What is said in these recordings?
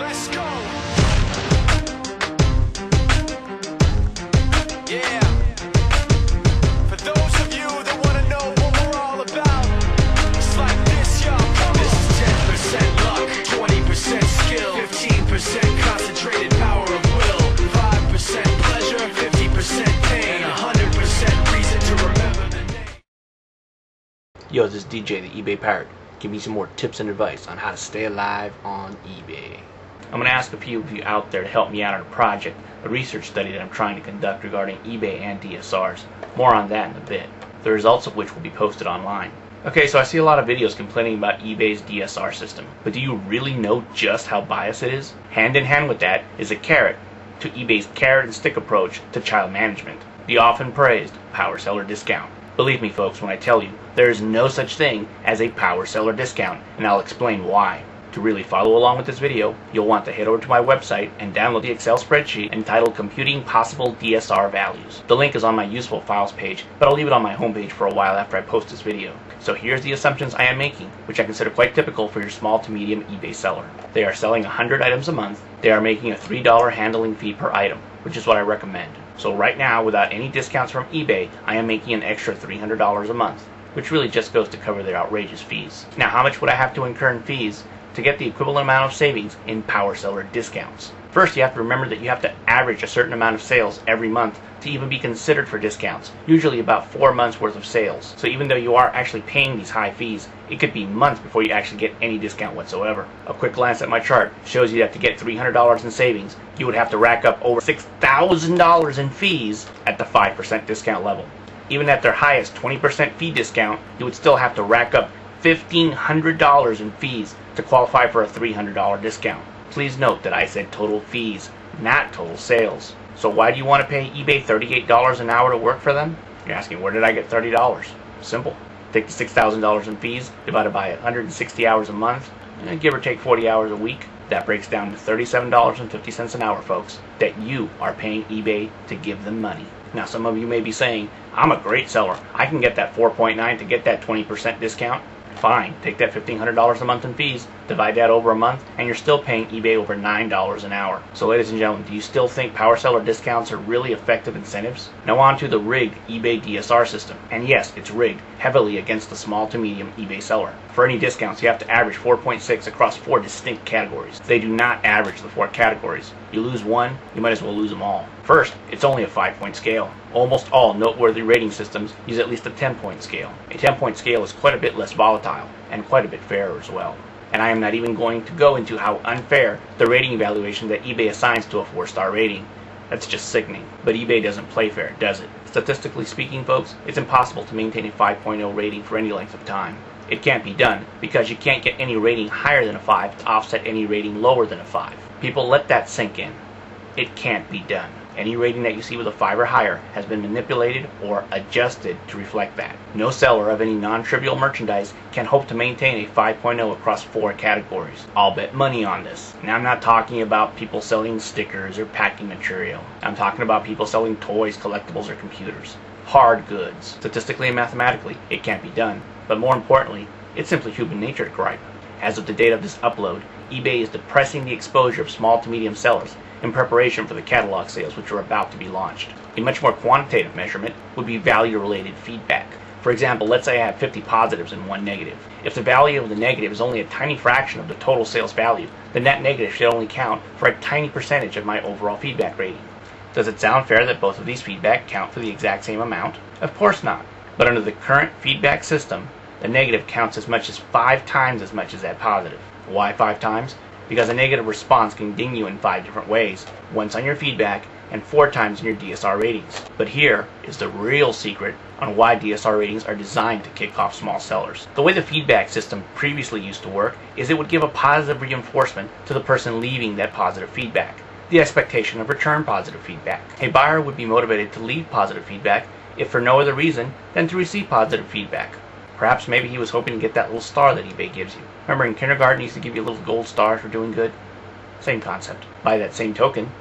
Let's go. Yeah. For those of you that want to know what we're all about, it's like this, y'all. This is 10% luck, 20% skill, 15% concentrated power of will, 5% pleasure, 50% pain, 100% reason to remember the name. Yo, this is DJ, the eBay Pirate. Give me some more tips and advice on how to stay alive on eBay. I'm going to ask a few of you out there to help me out on a project, a research study that I'm trying to conduct regarding eBay and DSRs. More on that in a bit, the results of which will be posted online. Okay, so I see a lot of videos complaining about eBay's DSR system, but do you really know just how biased it is? Hand in hand with that is a carrot to eBay's carrot and stick approach to child management, the often praised PowerSeller discount. Believe me folks when I tell you, there is no such thing as a PowerSeller discount, and I'll explain why. To really follow along with this video, you'll want to head over to my website and download the Excel spreadsheet entitled Computing Possible DSR Values. The link is on my Useful Files page, but I'll leave it on my homepage for a while after I post this video. So here's the assumptions I am making, which I consider quite typical for your small to medium eBay seller. They are selling 100 items a month. They are making a $3 handling fee per item, which is what I recommend. So right now, without any discounts from eBay, I am making an extra $300 a month, which really just goes to cover their outrageous fees. Now, how much would I have to incur in fees to get the equivalent amount of savings in PowerSeller discounts? First, you have to remember that you have to average a certain amount of sales every month to even be considered for discounts, usually about 4 months worth of sales. So even though you are actually paying these high fees, it could be months before you actually get any discount whatsoever. A quick glance at my chart shows you that to get $300 in savings, you would have to rack up over $6,000 in fees at the 5% discount level. Even at their highest 20% fee discount, you would still have to rack up $1,500 in fees to qualify for a $300 discount. Please note that I said total fees, not total sales. So why do you want to pay eBay $38 an hour to work for them? You're asking, where did I get $30? Simple. Take the $6,000 in fees, divided by 160 hours a month, and give or take 40 hours a week. That breaks down to $37.50 an hour, folks, that you are paying eBay to give them money. Now, some of you may be saying, I'm a great seller. I can get that 4.9 to get that 20% discount. Fine, take that $1,500 a month in fees, divide that over a month, and you're still paying eBay over $9 an hour. So ladies and gentlemen, do you still think PowerSeller discounts are really effective incentives? Now on to the rigged eBay DSR system. And yes, it's rigged heavily against the small to medium eBay seller. For any discounts, you have to average 4.6 across 4 distinct categories. They do not average the 4 categories. You lose one, you might as well lose them all. First, it's only a 5-point scale. Almost all noteworthy rating systems use at least a 10-point scale. A 10-point scale is quite a bit less volatile and quite a bit fairer as well. And I am not even going to go into how unfair the rating evaluation that eBay assigns to a 4-star rating. That's just sickening. But eBay doesn't play fair, does it? Statistically speaking, folks, it's impossible to maintain a 5.0 rating for any length of time. It can't be done because you can't get any rating higher than a 5 to offset any rating lower than a 5. People, let that sink in. It can't be done. Any rating that you see with a 5 or higher has been manipulated or adjusted to reflect that. No seller of any non-trivial merchandise can hope to maintain a 5.0 across 4 categories. I'll bet money on this. Now I'm not talking about people selling stickers or packing material. I'm talking about people selling toys, collectibles, or computers. Hard goods. Statistically and mathematically, it can't be done. But more importantly, it's simply human nature to gripe. As of the date of this upload, eBay is depressing the exposure of small to medium sellers in preparation for the catalog sales which are about to be launched. A much more quantitative measurement would be value-related feedback. For example, let's say I have 50 positives and 1 negative. If the value of the negative is only a tiny fraction of the total sales value, the net negative should only count for a tiny percentage of my overall feedback rating. Does it sound fair that both of these feedback count for the exact same amount? Of course not. But under the current feedback system, the negative counts as much as 5 times as much as that positive. Why 5 times? Because a negative response can ding you in 5 different ways, once on your feedback and 4 times in your DSR ratings. But here is the real secret on why DSR ratings are designed to kick off small sellers. The way the feedback system previously used to work is it would give a positive reinforcement to the person leaving that positive feedback, the expectation of return positive feedback. A buyer would be motivated to leave positive feedback if for no other reason than to receive positive feedback. Perhaps maybe he was hoping to get that little star that eBay gives you. Remember in kindergarten he used to give you a little gold star for doing good? Same concept. By that same token,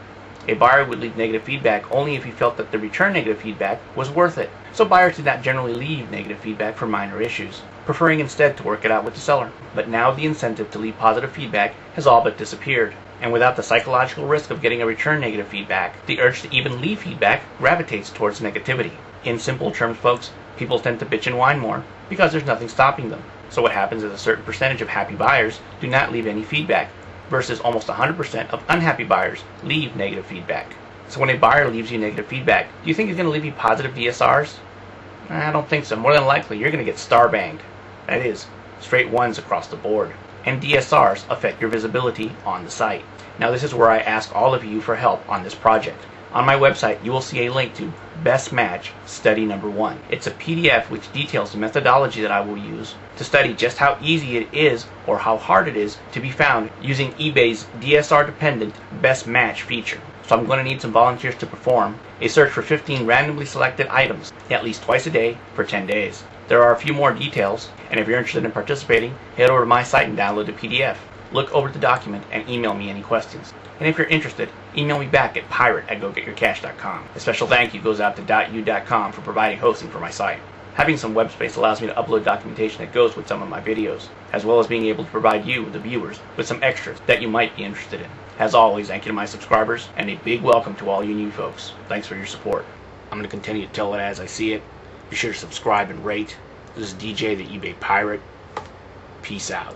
a buyer would leave negative feedback only if he felt that the return negative feedback was worth it. So buyers did not generally leave negative feedback for minor issues. preferring instead to work it out with the seller. But now the incentive to leave positive feedback has all but disappeared. And without the psychological risk of getting a return negative feedback, the urge to even leave feedback gravitates towards negativity. In simple terms, folks, people tend to bitch and whine more because there's nothing stopping them. So what happens is a certain percentage of happy buyers do not leave any feedback, versus almost 100% of unhappy buyers leave negative feedback. So when a buyer leaves you negative feedback, do you think he's going to leave you positive DSRs? I don't think so. More than likely, you're going to get star banged. That is, straight ones across the board. And DSRs affect your visibility on the site. Now this is where I ask all of you for help on this project. On my website, you will see a link to Best Match Study Number 1. It's a PDF which details the methodology that I will use to study just how easy it is or how hard it is to be found using eBay's DSR-dependent Best Match feature. So I'm going to need some volunteers to perform a search for 15 randomly selected items at least twice a day for 10 days. There are a few more details, and if you're interested in participating, head over to my site and download the PDF. Look over the document and email me any questions. And if you're interested, email me back at pirate@gogetyourcash.com. A special thank you goes out to .u.com for providing hosting for my site. Having some web space allows me to upload documentation that goes with some of my videos, as well as being able to provide you, the viewers, with some extras that you might be interested in. As always, thank you to my subscribers, and a big welcome to all you new folks. Thanks for your support. I'm going to continue to tell it as I see it. Be sure to subscribe and rate. This is DJ the eBay Pirate. Peace out.